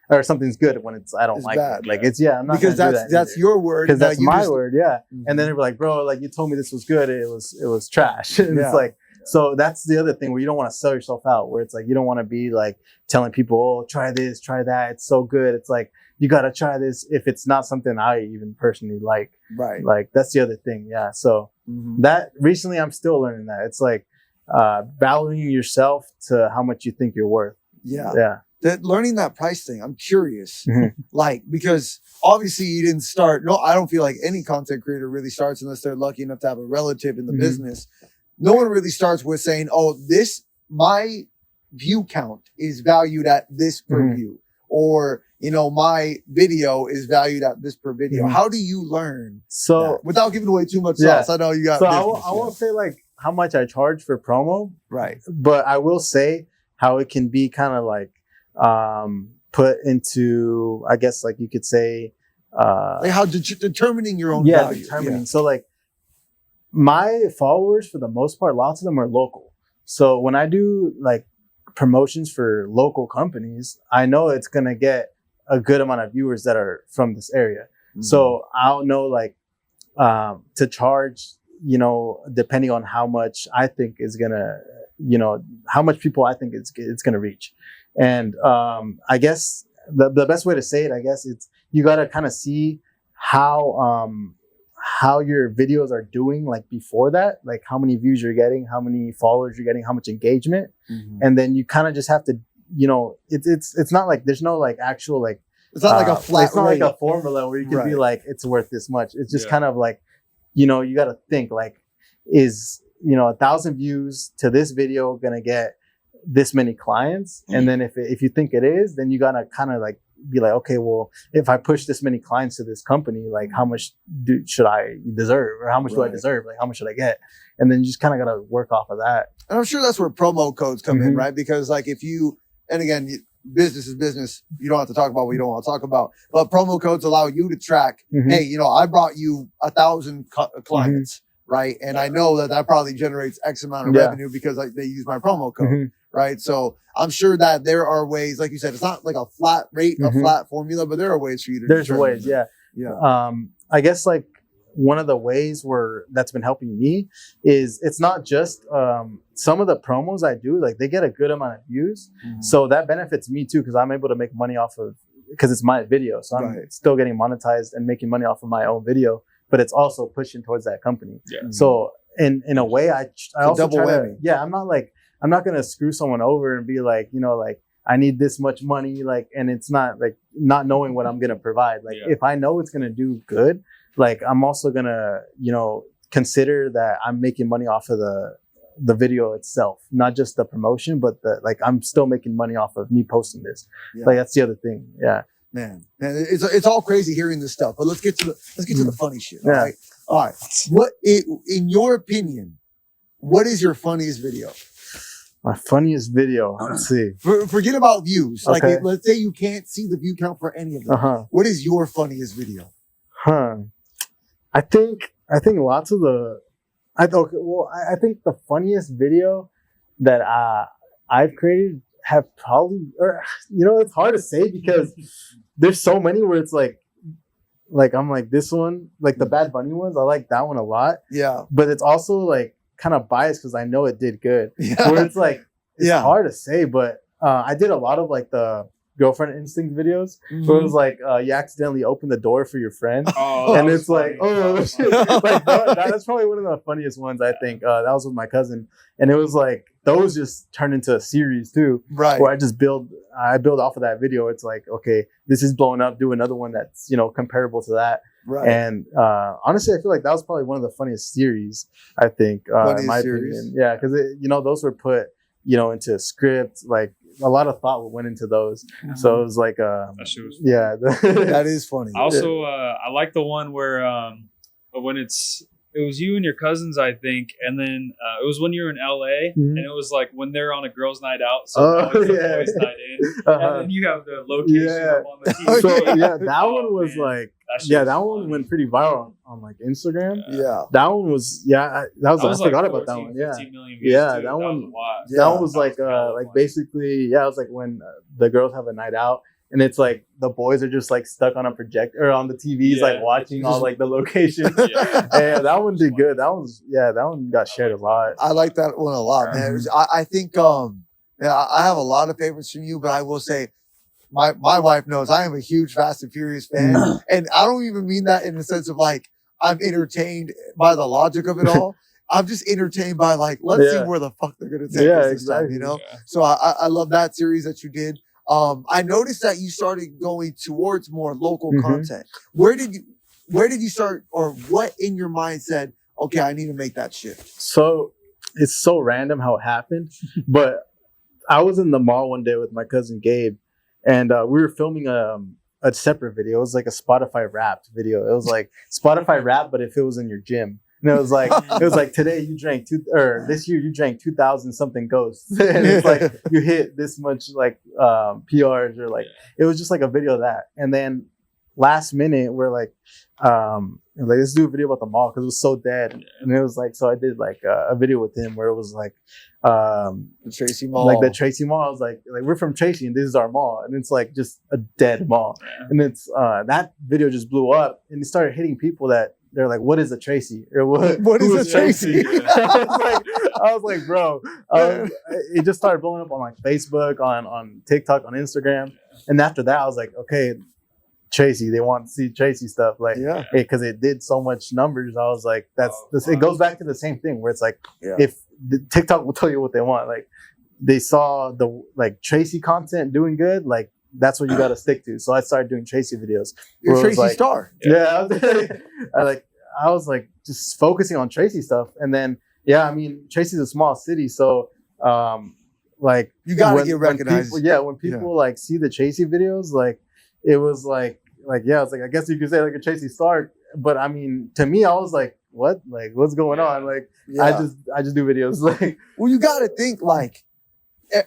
or something's good when I don't like bad. It. Like it's I'm not because that's your word because that's my word, Mm-hmm. And then they're like, bro, like you told me this was good, it was trash. And it's like so that's the other thing where you don't want to sell yourself out, where it's like you don't want to be like telling people, oh, try this, try that, it's so good. It's like you gotta try this if it's not something I even personally like. Right. Like that's the other thing, yeah. So that recently I'm still learning that it's like. Valuing yourself to how much you think you're worth. Yeah. Learning that price thing, I'm curious. Like, because obviously you didn't start. No, I don't feel like any content creator really starts unless they're lucky enough to have a relative in the business. No one really starts with saying, oh, my view count is valued at this per view. Or, my video is valued at this per video. How do you learn that? Without giving away too much sauce? I know you got so I won't say like how much I charge for promo. Right. But I will say how it can be kind of like, put into, I guess, like you could say, like how determining your own value. Determining. So like my followers, for the most part, lots of them are local. So when I do like promotions for local companies, I know it's going to get a good amount of viewers that are from this area. Mm-hmm. So I'll know like to charge, depending on how much I think is going to, how much people I think it's going to reach. And I guess the best way to say it, I guess, it's you got to kind of see how your videos are doing, like before that, like how many views you're getting, how many followers you're getting, how much engagement. Mm-hmm. And then you kind of just have to, it's not like there's no like actual like, it's not like a flat, it's not like a formula where you can be like, it's worth this much. It's just kind of like, you got to think like, is, 1,000 views to this video going to get this many clients? Mm-hmm. And then if you think it is, then you got to kind of like be like, okay, well, if I push this many clients to this company, like how much should I deserve, or how much do I deserve? Like how much should I get? And then you just kind of got to work off of that. And I'm sure that's where promo codes come in, right? Because like if you, and again, business is business. You don't have to talk about what you don't want to talk about, but promo codes allow you to track, hey, I brought you 1,000 clients, right? And I know that probably generates X amount of revenue because they use my promo code. Right. So I'm sure that there are ways, like you said, it's not like a flat rate, a flat formula, but there are ways for you to There's ways. Yeah. I guess like one of the ways that's been helping me is it's not just some of the promos I do, like they get a good amount of views. Mm-hmm. So that benefits me too, because I'm able to make money off of, because it's my video. So I'm still getting monetized and making money off of my own video, but it's also pushing towards that company. Yeah. So in a way, I also double whammy. I'm not going to screw someone over and be like, like I need this much money, like, and it's not like not knowing what I'm going to provide. Like if I know it's going to do good, like I'm also going to, consider that I'm making money off of the video itself, not just the promotion, but like I'm still making money off of me posting this. Yeah. Like that's the other thing. Yeah. Man, it's all crazy hearing this stuff, but let's get to the funny shit. All right. All right. In your opinion, what is your funniest video? My funniest video. Let's see. Forget about views. Okay. Like, let's say you can't see the view count for any of them. What is your funniest video? I think lots of I think the funniest video that I've created have probably, or it's hard to say because there's so many where it's like I'm like this one, like the Bad Bunny ones. I like that one a lot. Yeah. But it's also like kind of biased because I know it did good. Yeah. Where it's like it's hard to say, but I did a lot of like the Girlfriend Instinct videos where it was like you accidentally open the door for your friend, and it's like that's probably one of the funniest ones. I think that was with my cousin, and it was like those just turned into a series too, right? Where I build off of that video. It's like, okay, this is blowing up. Do another one that's comparable to that. Right. And honestly, I feel like that was probably one of the funniest series, I think, in my opinion. Yeah, because those were put into a script, like a lot of thought went into those. So it was like that shit was funny. That is funny. Also, I like the one where when it was you and your cousins, I think, and then it was when you were in LA, and it was like when they're on a girls' night out, so it's a boys' night in, and then you have the location up on the TV. So that one was like, that one went pretty viral on like Instagram. Yeah, that one was I forgot about that one. Yeah, 15 million views too. That one was like basically it was like when the girls have a night out. And it's like the boys are just like stuck on a projector or on the TVs, like watching all like the locations. And that one did good. That one got shared a lot. I like that one a lot, man. I think I have a lot of favorites from you, but I will say my wife knows I am a huge Fast and Furious fan. And I don't even mean that in the sense of like I'm entertained by the logic of it all. I'm just entertained by like, let's see where the fuck they're gonna take us this time, So I love that series that you did. I noticed that you started going towards more local content. Where did you start, or what in your mind said, okay, I need to make that shift? So it's so random how it happened, but I was in the mall one day with my cousin Gabe, and we were filming a separate video. It was like a Spotify Wrapped video. It was like Spotify Wrapped, but if it was in your gym. And it was like today you drank this year you drank 2,000 something ghosts. And it's like you hit this much like PRs or like it was just like a video of that. And then last minute we're like let's do a video about the mall because it was so dead. And it was like, so I did like a video with him where it was like the Tracy Mall. Like the Tracy Mall. I was like we're from Tracy and this is our mall. And it's like just a dead mall. And it's that video just blew up and it started hitting people that they're like, what is a Tracy? Or what is a Tracy? I was like, bro. It just started blowing up on like Facebook, on TikTok, on Instagram. And after that, I was like, okay, Tracy, they want to see Tracy stuff. Like, because it did so much numbers. I was like, it goes back to the same thing where it's like, if the TikTok will tell you what they want, like they saw the like Tracy content doing good, like that's what you got to stick to. So I started doing Tracy videos. You're Tracy like, Star. Yeah. I was like just focusing on Tracy stuff. And then, I mean, Tracy's a small city. So, like you got to get recognized. When people like see the Tracy videos, like it was like, it's like, I guess you could say like a Tracy Star. But I mean, to me, I was like, what? Like, what's going on? Like, I just do videos. Like, well, you got to think like,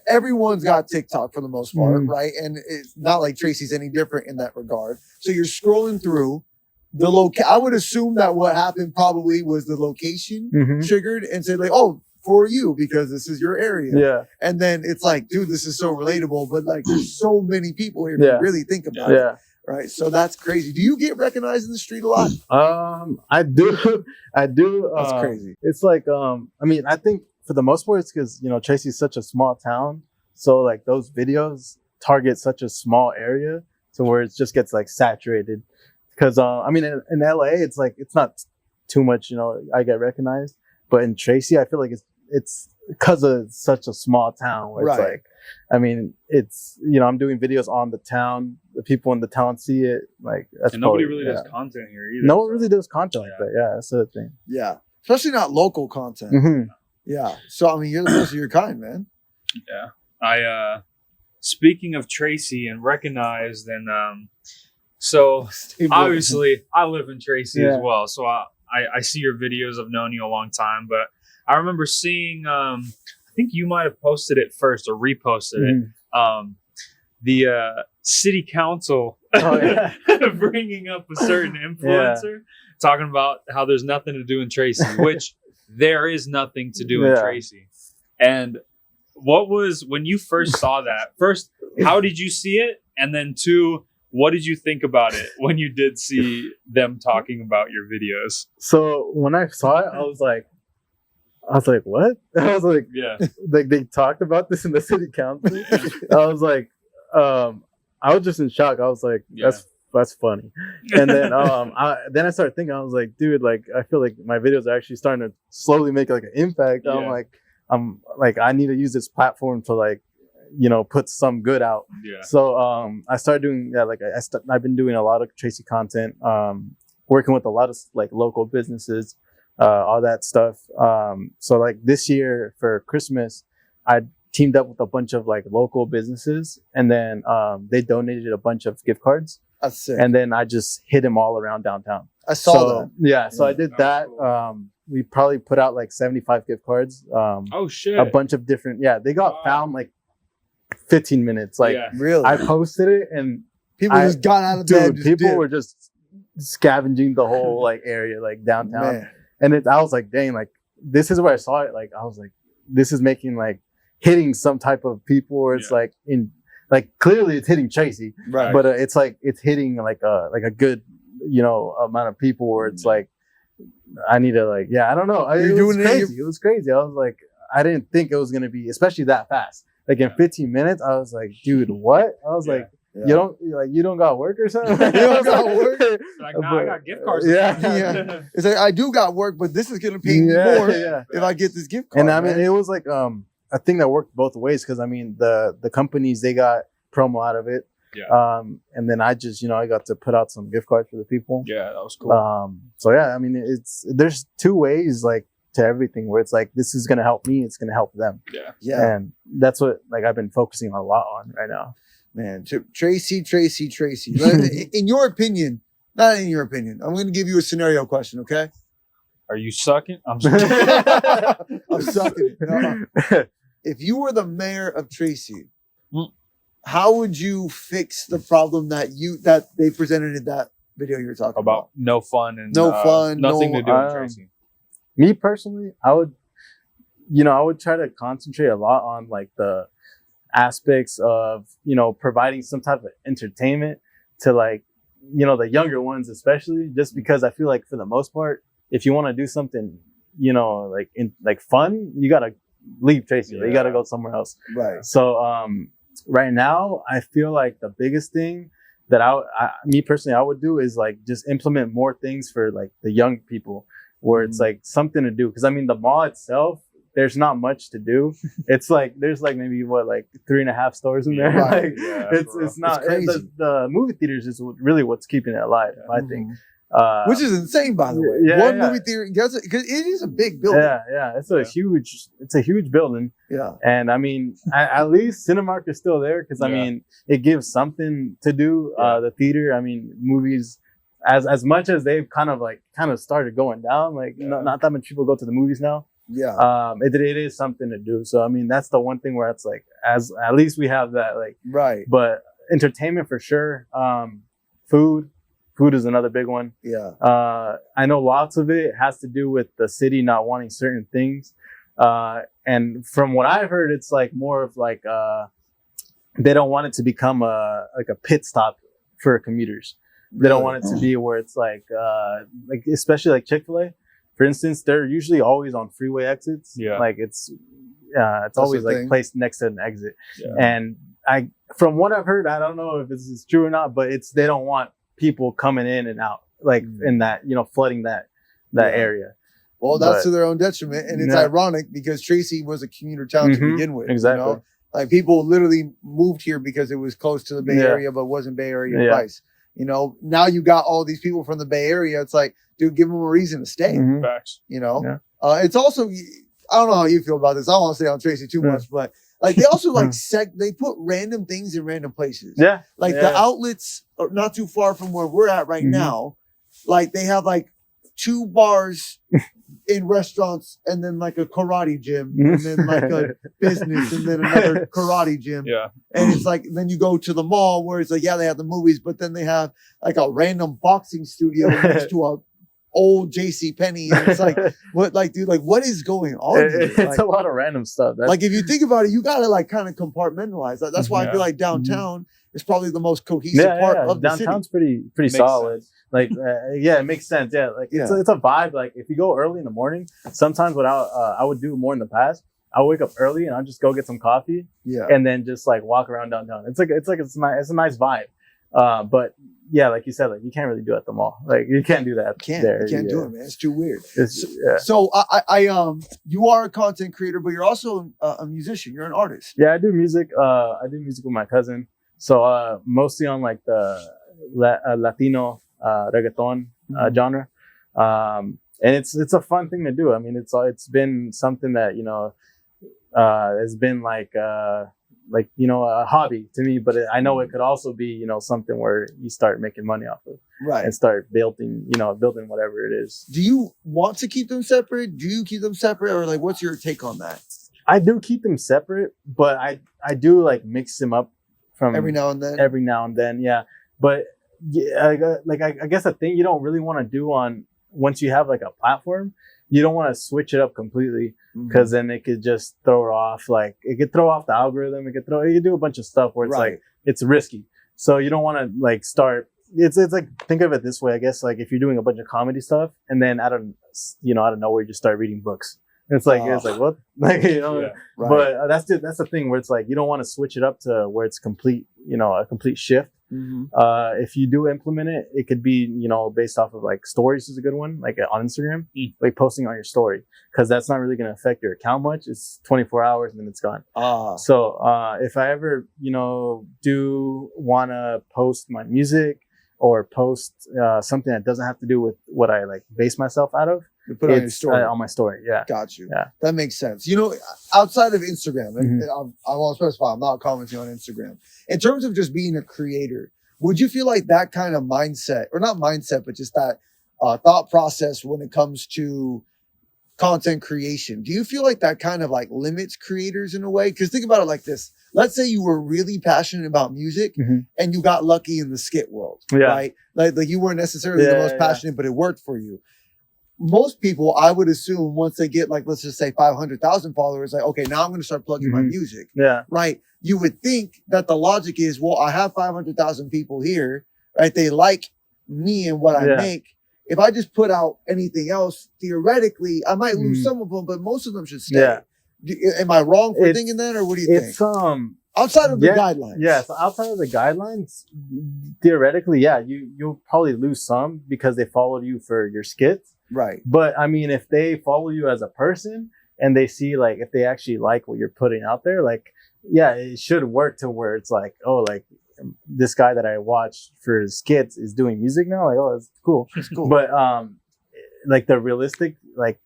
everyone's got TikTok for the most part, right? And it's not like Tracy's any different in that regard. So you're scrolling through the I would assume that what happened probably was the location triggered and said like, oh, for you, because this is your area. Yeah. And then it's like, dude, this is so relatable, but like there's so many people here if you really think about it. Right. So that's crazy. Do you get recognized in the street a lot? I do. That's crazy. It's like, I mean, I think for the most part, it's because, Tracy's such a small town. So like those videos target such a small area to where it just gets like saturated. Because, I mean, in LA, it's like, it's not too much, I get recognized. But in Tracy, I feel like it's because of such a small town where it's like, I mean, it's, I'm doing videos on the town. The people in the town see it. Like, that's and nobody really does content here either. No one really does content like that. Yeah, that's the thing. Yeah. Especially not local content. Yeah. So, I mean, you're the first of your kind, man. Yeah. I, speaking of Tracy and recognized, and, so obviously I live in Tracy as well. So I see your videos. I've known you a long time, but I remember seeing, I think you might have posted it first or reposted it. The city council bringing up a certain influencer talking about how there's nothing to do in Tracy, which there is nothing to do in Tracy. And what was, when you first saw that, first, how did you see it? And then two, what did you think about it when you did see them talking about your videos? So when I saw it, I was like, what? I was like, like they talked about this in the city council. I was like, I was just in shock. I was like, that's funny. And then I started thinking, I was like, dude, like I feel like my videos are actually starting to slowly make like an impact. I'm like, I need to use this platform to like, put some good out. So I started doing like I've been doing a lot of Tracy content, working with a lot of like local businesses, all that stuff. So like this year for Christmas, I teamed up with a bunch of like local businesses, and then they donated a bunch of gift cards. That's sick. And then I just hit them all around downtown. I saw that. Yeah, so I did that. We probably put out like 75 gift cards. Oh shit! A bunch of different. Yeah, they got found like 15 minutes. Like really, I posted it and people just got out of bed. People were just scavenging the whole like area, like downtown. Man. And I was like, dang, like this is where I saw it. Like I was like, this is making like hitting some type of people where it's like in like clearly it's hitting Tracy, right? But it's like it's hitting like a good amount of people where it's like I need to like I don't know. It was crazy. It was crazy. I was like, I didn't think it was gonna be especially that fast. Like in 15 minutes, I was like, dude, what? I was like, you don't got work or something? You don't got work? Like, nah, I got gift cards. It's like, I do got work, but this is going to pay me more if I get this gift card. And I mean, it was like a thing that worked both ways because I mean, the companies, they got promo out of it. And then I just, I got to put out some gift cards for the people. Yeah, that was cool. So I mean, there's two ways like to everything where it's like, this is going to help me. It's going to help them. Yeah. And that's what like I've been focusing a lot on right now. Man, Tracy. In your opinion, not in your opinion, I'm going to give you a scenario question. Okay. Are you sucking? I'm I'm sucking it. No. If you were the mayor of Tracy, how would you fix the problem that they presented in that video you're talking about? No fun and nothing nothing to do with Tracy. Me personally, I would try to concentrate a lot on like the aspects of, providing some type of entertainment to like, the younger ones, especially, just because I feel like for the most part, if you want to do something, like fun, you got to leave Tracy. You got to go somewhere else. Right. So, right now, I feel like the biggest thing that me personally, I would do is like just implement more things for like the young people, where it's like something to do. Because I mean, the mall itself, there's not much to do. It's like there's like maybe 3.5 stores in there. Right. Like it's not crazy. The movie theaters is really what's keeping it alive. I think. Which is insane, by the way. One movie theater, because it is a big building. Yeah. It's a huge building. Yeah. And I mean, at least Cinemark is still there because I mean, it gives something to do. The theater, I mean, movies, as much as they've kind of started going down, not that much people go to the movies now. Yeah. It is something to do. So I mean, that's the one thing where it's like, at least we have that, like, right. But entertainment for sure. Food is another big one. Yeah. I know lots of it has to do with the city not wanting certain things. And from what I've heard, it's like more of like, they don't want it to become a pit stop for commuters. They don't want it to be where it's like especially like Chick-fil-A, for instance, they're usually always on freeway exits. Yeah. Like it's always like placed next to an exit. Yeah. And from what I've heard, I don't know if this is true or not, but they don't want people coming in and out, like in that, flooding that area. Well, that's to their own detriment. And it's ironic because Tracy was a commuter town to begin with. Exactly. Like people literally moved here because it was close to the Bay Area, but wasn't Bay Area price. Now you got all these people from the Bay Area. It's like, dude, give them a reason to stay. Facts. It's also, I don't know how you feel about this. I don't want to say on Tracy too much, but like they also they put random things in random places. Yeah. Like the outlets are not too far from where we're at right now. Like they have like 2 bars in restaurants and then like a karate gym and then like a business and then another karate gym. Yeah. And it's like, then you go to the mall where it's like, they have the movies, but then they have like a random boxing studio next to a old JC Penney. And it's like, what is going on here? It's a lot of random stuff. Like if you think about it, you got to like kind of compartmentalize. That's why I feel like downtown is probably the most cohesive part of the city. Downtown's pretty solid. Sense. Like, it makes sense. Yeah. Like it's a vibe. Like if you go early in the morning, sometimes what I would do more in the past, I'll wake up early and I'll just go get some coffee. Yeah. And then just like walk around downtown. It's a nice vibe. But yeah, like you said, like you can't really do it at the mall. Like you can't do that. You can't do it, man. It's too weird. So you are a content creator, but you're also a musician. You're an artist. Yeah, I do music. I do music with my cousin. So mostly on like the Latino reggaeton genre. And it's a fun thing to do. I mean, it's been something that has been like a hobby to me, but I know it could also be, something where you start making money off of, right? And start building whatever it is. Do you want to keep them separate? Do you keep them separate, or like, what's your take on that? I do keep them separate, but I do like mix them up from every now and then. Yeah. But I guess the thing you don't really want to do once you have like a platform, you don't want to switch it up completely. Because then it could just throw it off. Like it could throw off the algorithm. It could do a bunch of stuff where it's like it's risky. So you don't want to like start. It's like, think of it this way, I guess. Like if you're doing a bunch of comedy stuff and then out of nowhere you just start reading books. It's like what? Like But that's the thing where it's like you don't want to switch it up to where it's complete. A complete shift. If you do implement it, it could be, based off of like stories is a good one, like on Instagram, like posting on your story, because that's not really going to affect your account much. It's 24 hours and then it's gone. So if I ever, do want to post my music or post something that doesn't have to do with what I like base myself out of, you put it on your story. On my story, yeah. Got you. Yeah. That makes sense. Outside of Instagram, I won't specify, I'm not commenting on Instagram. In terms of just being a creator, would you feel like that kind of mindset, or not mindset, but just that thought process when it comes to content creation. Do you feel like that kind of like limits creators in a way? Because think about it like this. Let's say you were really passionate about music and you got lucky in the skit world, right? Like you weren't necessarily the most passionate, but it worked for you. Most people, I would assume, once they get like, let's just say 500,000 followers, like, okay, now I'm going to start plugging my music. Right. You would think that the logic is, well, I have 500,000 people here, right? They like me and what I make. If I just put out anything else, theoretically, I might lose some of them, but most of them should stay. Am I wrong for thinking that, or what do you think? Outside of the guidelines. Yeah, so outside of the guidelines, theoretically, you'll probably lose some because they followed you for your skits. Right. But I mean, if they follow you as a person and they see like if they actually like what you're putting out there, like, yeah, it should work to where it's like, oh, like this guy that I watched for his skits is doing music now. Like, oh, that's cool. It's cool. But like the realistic, like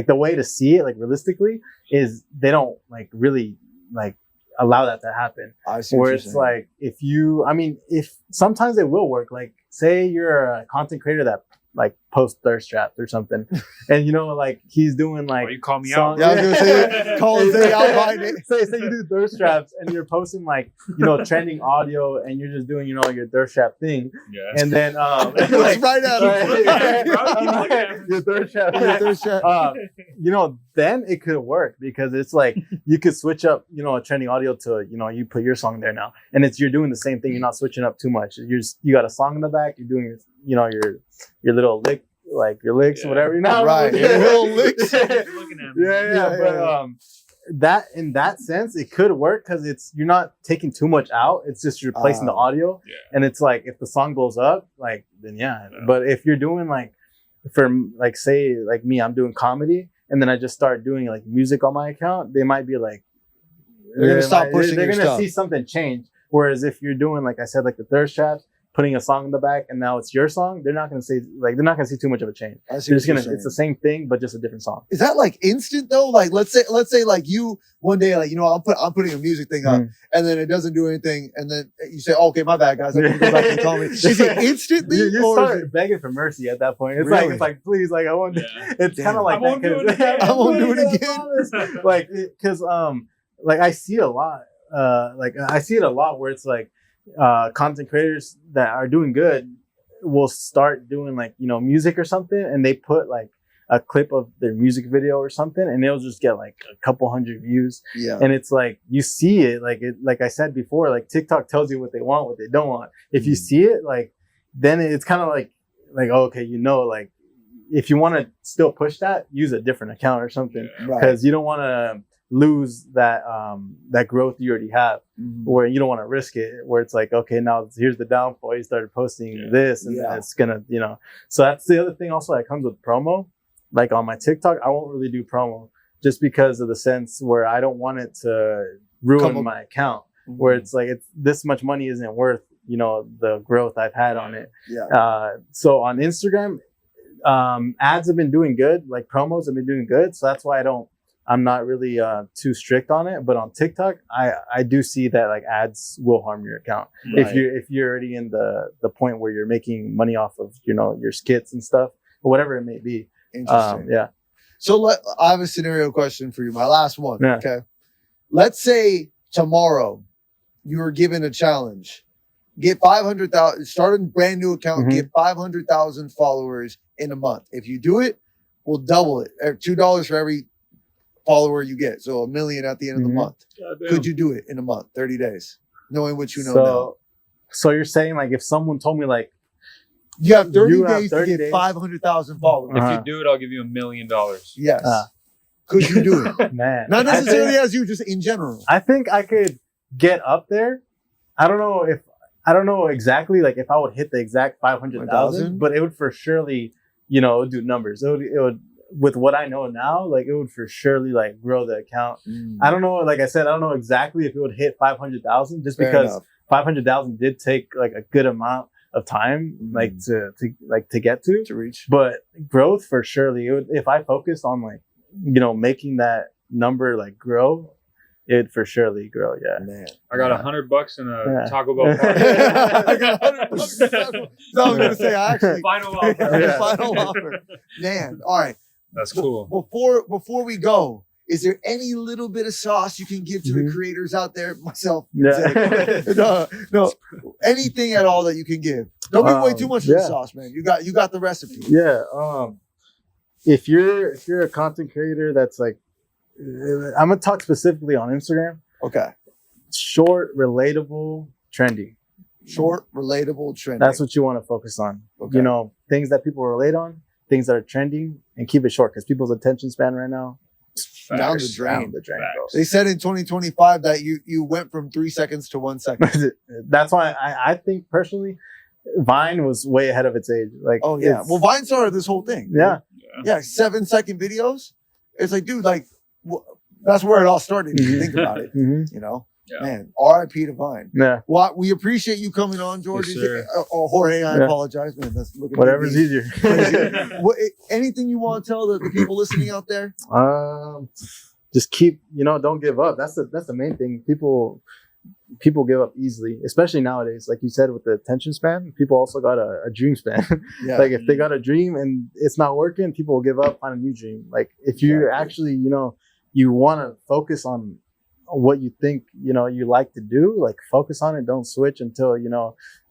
the way to see it, like realistically, is they don't like really like allow that to happen. I see where it's like if sometimes it will work. Like say you're a content creator that like post thirst traps or something, and like he's doing like you call me out. out. Yeah, I was gonna say call Zay out behind it. Say you do thirst traps and you're posting like trending audio and you're just doing your thirst trap thing. Yeah. And then like, right at him. Your thirst trap. Then it could work because it's like you could switch up a trending audio to you put your song there now, and you're doing the same thing. You're not switching up too much. You got a song in the back. You're doing your little lick, like your licks, whatever. Right, your little licks. But that in that sense, it could work because you're not taking too much out. It's just you're replacing the audio, and it's like if the song blows up, like then But if you're doing like for like say like me, I'm doing comedy, and then I just start doing like music on my account, they might be like they're gonna stop pushing. They're gonna see something change. Whereas if you're doing like I said, like the thirst traps, putting a song in the back and now it's your song, they're not gonna see too much of a change. It's the same thing but just a different song. Is that like instant though? Like let's say like you one day like I'm putting a music thing up and then it doesn't do anything and then you say, oh, okay, my bad guys, I'm gonna go back and call me. Is it instantly? You start begging for mercy at that point. It's really? like please, like I want it's kind of like I won't do it again. I won't do it again. Like because like I see a lot I see it a lot where it's like content creators that are doing good will start doing like music or something, and they put like a clip of their music video or something, and they'll just get like a couple hundred views. And it's like you see it like I said before, like TikTok tells you what they want, what they don't want. If you see it, like then it's kind of like okay, like if you want to still push that, use a different account or something, because you don't want to lose that growth you already have, where you don't want to risk it, where it's like, okay, now here's the downfall, you started posting this and it's gonna so that's the other thing also that comes with promo. Like on my TikTok, I won't really do promo just because of the sense where I don't want it to ruin my account, where it's like this much money isn't worth the growth I've had on it. So on Instagram, ads have been doing good, like promos have been doing good, so that's why I'm not really too strict on it. But on TikTok, I do see that like ads will harm your account if you're already in the point where you're making money off of your skits and stuff or whatever it may be. Interesting. So I have a scenario question for you. My last one. Yeah. Okay. Let's say tomorrow you were given a challenge. Get 500,000. Start a brand new account. Get 500,000 followers in a month. If you do it, we'll double it. $2 for every follower you get, so $1 million at the end of the month. Could you do it in a month, 30 days, knowing what you know now? So you're saying like if someone told me like you have 30 days to get 500,000 followers. If you do it, I'll give you $1 million. Yes. Could you do it? Man, not necessarily as you, just in general. I think I could get up there. I don't know exactly like if I would hit the exact 500,000, but it would for surely do numbers. It would with what I know now, like it would for surely like grow the account. I don't know, like I said, I don't know exactly if it would hit 500,000 just because 500,000 did take like a good amount of time, like to get to reach. But growth for surely, if I focused on like making that number like grow, it'd for surely grow. Yeah, man. I got $100 in a Taco Bell party. I got $100. No, I was gonna say I actually Final offer. final offer. Man, all right. That's cool. Before we go, is there any little bit of sauce you can give to the creators out there? Myself, no, anything at all that you can give. Don't give away too much of the sauce, man. You got the recipe. Yeah. If you're a content creator that's like, I'm gonna talk specifically on Instagram. Okay. Short, relatable, trendy. Short, relatable, trendy. That's what you want to focus on. Okay. You know, things that people relate on, things that are trending, and keep it short because people's attention span right now down the drain. Bro. They said in 2025 that you went from 3 seconds to 1 second. That's why I think personally, Vine was way ahead of its age. Like, oh yeah, well, Vine started this whole thing. Yeah. 7-second videos. It's like, dude, like that's where it all started. If you think about it, you know. Yeah. Man, R.I.P. to Vine. Yeah. Well, we appreciate you coming on, George. Yes, Jorge, I apologize, man. That's looking whatever's easier. Anything you want to tell the people listening out there? Just keep, don't give up. That's the main thing. People give up easily, especially nowadays. Like you said, with the attention span, people also got a dream span. Yeah. Like if they got a dream and it's not working, people will give up, find a new dream. Like if you actually, you want to focus on what you think, you like to do, like focus on it. Don't switch until,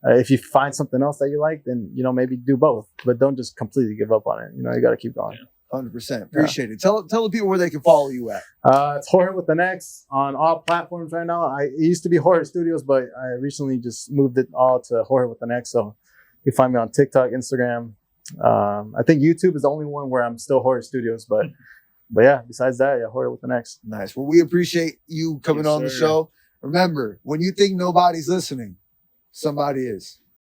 if you find something else that you like, then, maybe do both, but don't just completely give up on it. You got to keep going. 100%. Appreciate it. Tell the people where they can follow you at. It's JorgeWithAnX on all platforms right now. It used to be Jorge Studios, but I recently just moved it all to JorgeWithAnX. So you find me on TikTok, Instagram. I think YouTube is the only one where I'm still Jorge Studios, but yeah, besides that, JorgeWithAnX. Nice. Well, we appreciate you coming on the show. Remember, when you think nobody's listening, somebody is.